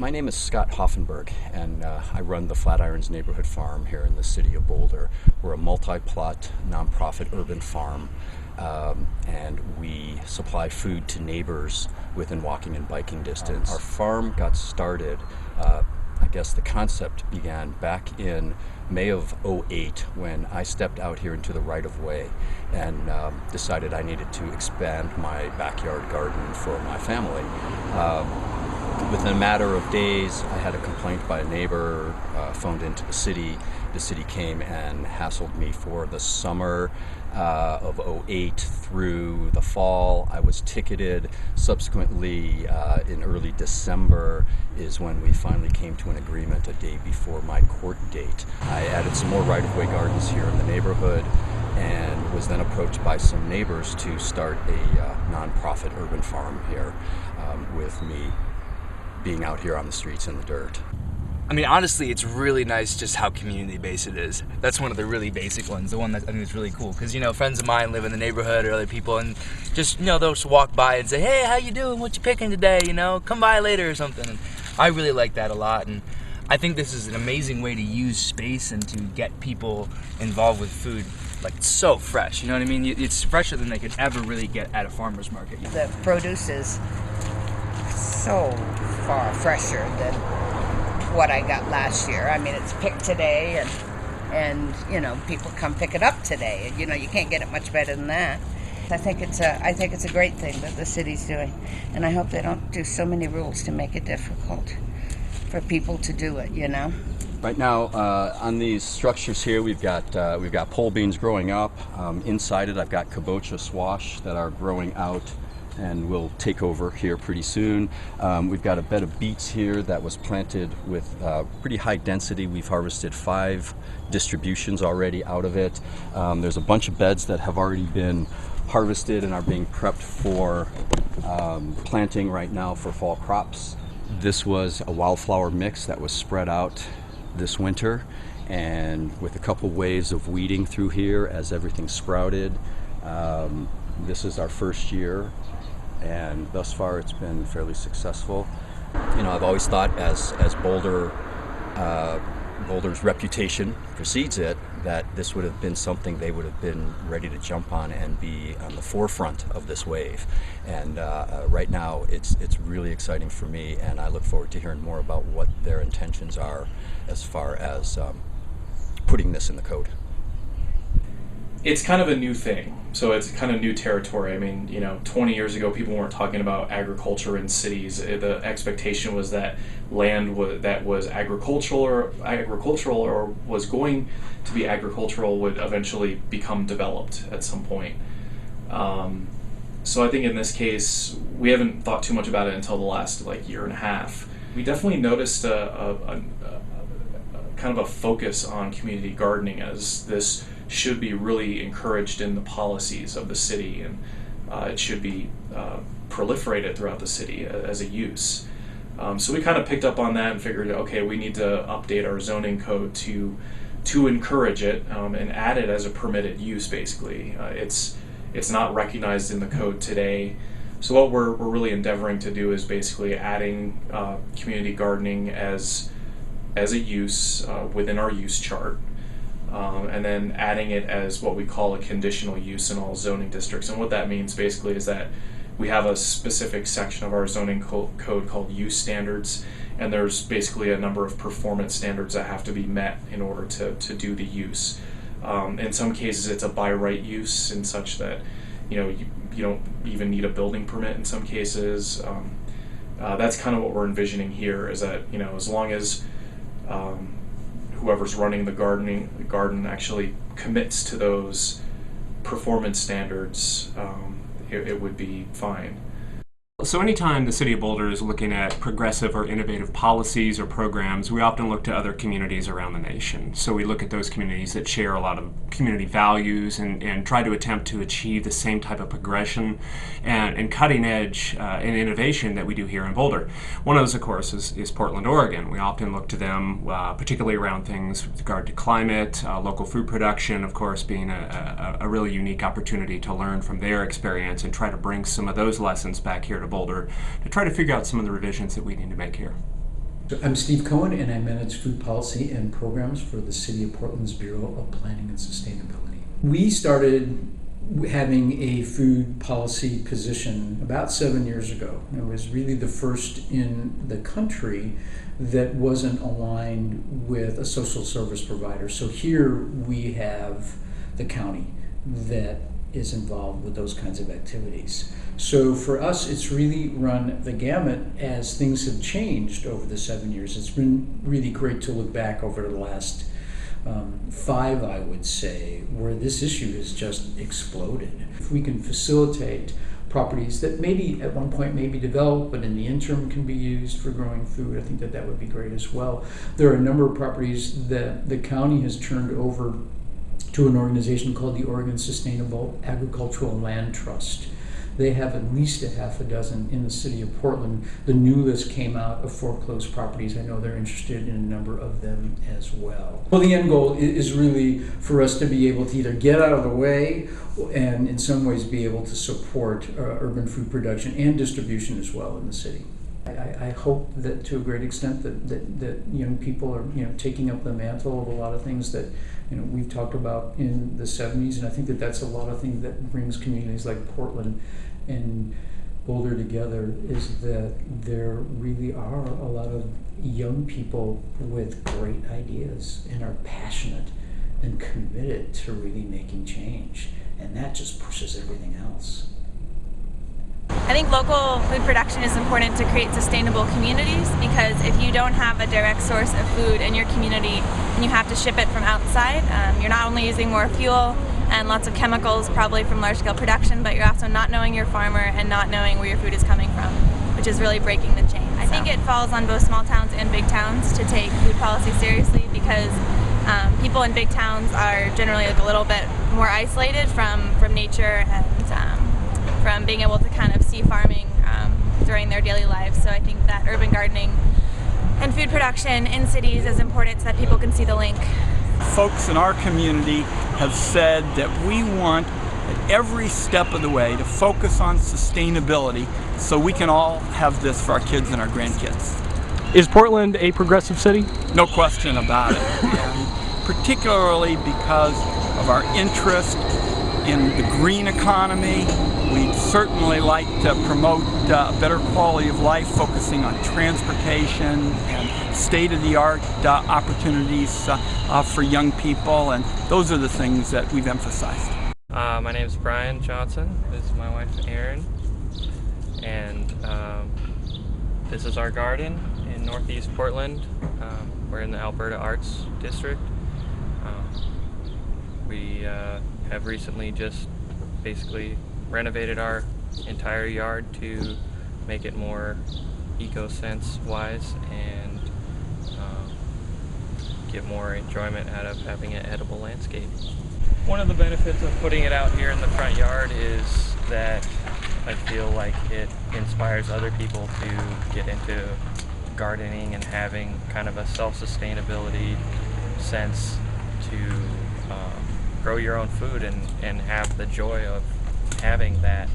My name is Scott Hoffenberg, and I run the Flatirons Neighborhood Farm here in the city of Boulder. We're a multi-plot, nonprofit urban farm, and we supply food to neighbors within walking and biking distance. Our farm got started, I guess the concept began back in May of '08 when I stepped out here into the right-of-way and decided I needed to expand my backyard garden for my family. Within a matter of days, I had a complaint by a neighbor, phoned into the city. The city came and hassled me for the summer of '08 through the fall. I was ticketed. Subsequently, in early December is when we finally came to an agreement a day before my court date. I added some more right-of-way gardens here in the neighborhood and was then approached by some neighbors to start a nonprofit urban farm here with me being out here on the streets in the dirt. I mean, honestly, it's really nice just how community-based it is. That's one of the really basic ones, the one that I think is really cool. Because, friends of mine live in the neighborhood or other people, and just, they'll just walk by and say, hey, how you doing? What you picking today? Come by later or something. And I really like that a lot. And I think this is an amazing way to use space and to get people involved with food. Like, it's so fresh, you know what I mean? It's fresher than they could ever really get at a farmer's market. The produce is so far fresher than what I got last year. I mean, it's picked today, and people come pick it up today, and you can't get it much better than that. I think it's a great thing that the city's doing, and I hope they don't do so many rules to make it difficult for people to do it. Right now, on these structures here, we've got pole beans growing up. Inside it, I've got kabocha squash that are growing out and will take over here pretty soon. We've got a bed of beets here that was planted with pretty high density. We've harvested 5 distributions already out of it. There's a bunch of beds that have already been harvested and are being prepped for planting right now for fall crops. This was a wildflower mix that was spread out this winter, and with a couple waves of weeding through here as everything sprouted. This is our first year, and thus far it's been fairly successful. I've always thought as Boulder's reputation precedes it, that this would have been something they would have been ready to jump on and be on the forefront of this wave. And right now it's really exciting for me, and I look forward to hearing more about what their intentions are as far as putting this in the code. It's kind of a new thing, so it's kind of new territory. I mean, 20 years ago, people weren't talking about agriculture in cities. The expectation was that land that was agricultural or was going to be agricultural would eventually become developed at some point. So I think in this case, we haven't thought too much about it until the last year and a half. We definitely noticed a kind of a focus on community gardening, as this should be really encouraged in the policies of the city, and it should be proliferated throughout the city as a use. So we kind of picked up on that and figured, okay, we need to update our zoning code to encourage it and add it as a permitted use. Basically, it's not recognized in the code today. So what we're really endeavoring to do is basically adding community gardening as a use within our use chart. And then adding it as what we call a conditional use in all zoning districts. And what that means basically is that we have a specific section of our zoning code called use standards, and there's basically a number of performance standards that have to be met in order to do the use. In some cases it's a by right use, in such that you don't even need a building permit in some cases. That's kind of what we're envisioning here, is that as long as whoever's running the garden actually commits to those performance standards, it would be fine. So anytime the City of Boulder is looking at progressive or innovative policies or programs, we often look to other communities around the nation. So we look at those communities that share a lot of community values and try to attempt to achieve the same type of progression and cutting edge and innovation that we do here in Boulder. One of those, of course, is Portland, Oregon. We often look to them, particularly around things with regard to climate, local food production, of course, being a really unique opportunity to learn from their experience and try to bring some of those lessons back here to Boulder to try to figure out some of the revisions that we need to make here. I'm Steve Cohen, and I manage food policy and programs for the City of Portland's Bureau of Planning and Sustainability. We started having a food policy position about 7 years ago. It was really the first in the country that wasn't aligned with a social service provider. So here we have the county that is involved with those kinds of activities. So for us, it's really run the gamut as things have changed over the 7 years. It's been really great to look back over the last 5, I would say, where this issue has just exploded. If we can facilitate properties that maybe at one point may be developed, but in the interim can be used for growing food, I think that that would be great as well. There are a number of properties that the county has turned over to an organization called the Oregon Sustainable Agricultural Land Trust. They have at least a half a dozen in the city of Portland. The new list came out of foreclosed properties. I know they're interested in a number of them as well. Well, the end goal is really for us to be able to either get out of the way and in some ways be able to support urban food production and distribution as well in the city. I hope that to a great extent that young people are taking up the mantle of a lot of things that we've talked about in the 70s, and I think that that's a lot of things that brings communities like Portland and Boulder together, is that there really are a lot of young people with great ideas and are passionate and committed to really making change, and that just pushes everything else. I think local food production is important to create sustainable communities, because if you don't have a direct source of food in your community and you have to ship it from outside, you're not only using more fuel and lots of chemicals probably from large-scale production, but you're also not knowing your farmer and not knowing where your food is coming from, which is really breaking the chain. I think it falls on both small towns and big towns to take food policy seriously, because people in big towns are generally a little bit more isolated from nature and from being able to kind of see farming during their daily lives. So I think that urban gardening and food production in cities is important so that people can see the link. Folks in our community have said that we want at every step of the way to focus on sustainability so we can all have this for our kids and our grandkids. Is Portland a progressive city? No question about it. And particularly because of our interest in the green economy. We'd certainly like to promote a better quality of life, focusing on transportation and state-of-the-art opportunities for young people, and those are the things that we've emphasized. My name is Brian Johnson. This is my wife Erin, and this is our garden in Northeast Portland. We're in the Alberta Arts District. We have recently just basically renovated our entire yard to make it more eco-sense wise and get more enjoyment out of having an edible landscape. One of the benefits of putting it out here in the front yard is that I feel like it inspires other people to get into gardening and having kind of a self-sustainability sense to grow your own food and have the joy of having that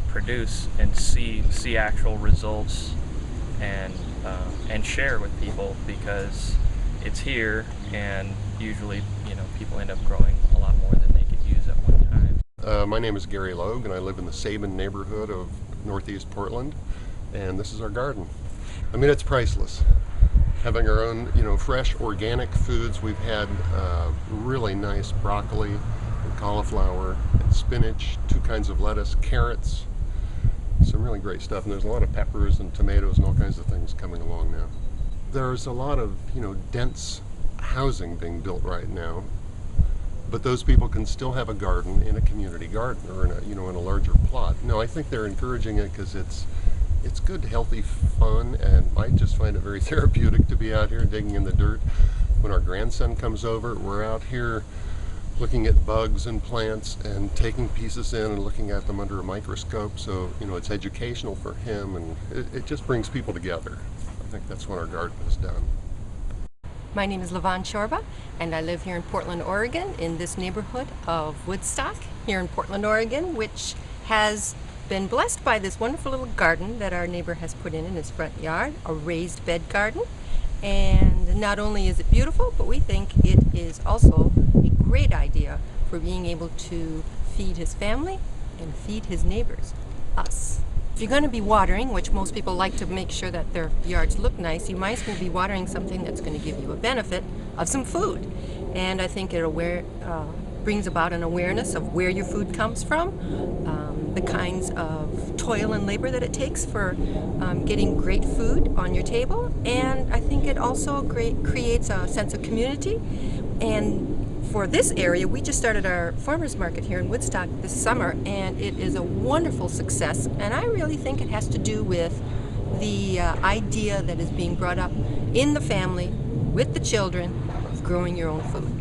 produce and see actual results and share with people, because it's here and usually people end up growing a lot more than they could use at one time. My name is Gary Logue, and I live in the Sabin neighborhood of Northeast Portland, and this is our garden. I mean, it's priceless. Having our own, fresh organic foods. We've had really nice broccoli and cauliflower and spinach, 2 kinds of lettuce, carrots, some really great stuff. And there's a lot of peppers and tomatoes and all kinds of things coming along now. There's a lot of, dense housing being built right now, but those people can still have a garden in a community garden or in a, in a larger plot. No, I think they're encouraging it because it's good, healthy fun, and I just find it very therapeutic to be out here digging in the dirt. When our grandson comes over, we're out here looking at bugs and plants and taking pieces in and looking at them under a microscope. So, it's educational for him, and it just brings people together. I think that's what our garden has done. My name is Levon Shorba, and I live here in Portland, Oregon, in this neighborhood of Woodstock, here in Portland, Oregon, which has been blessed by this wonderful little garden that our neighbor has put in his front yard, a raised bed garden. And not only is it beautiful, but we think it is also a great idea for being able to feed his family and feed his neighbors, us. If you're going to be watering, which most people like to make sure that their yards look nice, you might as well be watering something that's going to give you a benefit of some food. And I think it brings about an awareness of where your food comes from, the kinds of toil and labor that it takes for getting great food on your table. And I think it also creates a sense of community. And for this area, we just started our farmers market here in Woodstock this summer, and it is a wonderful success. And I really think it has to do with the idea that is being brought up in the family with the children of growing your own food.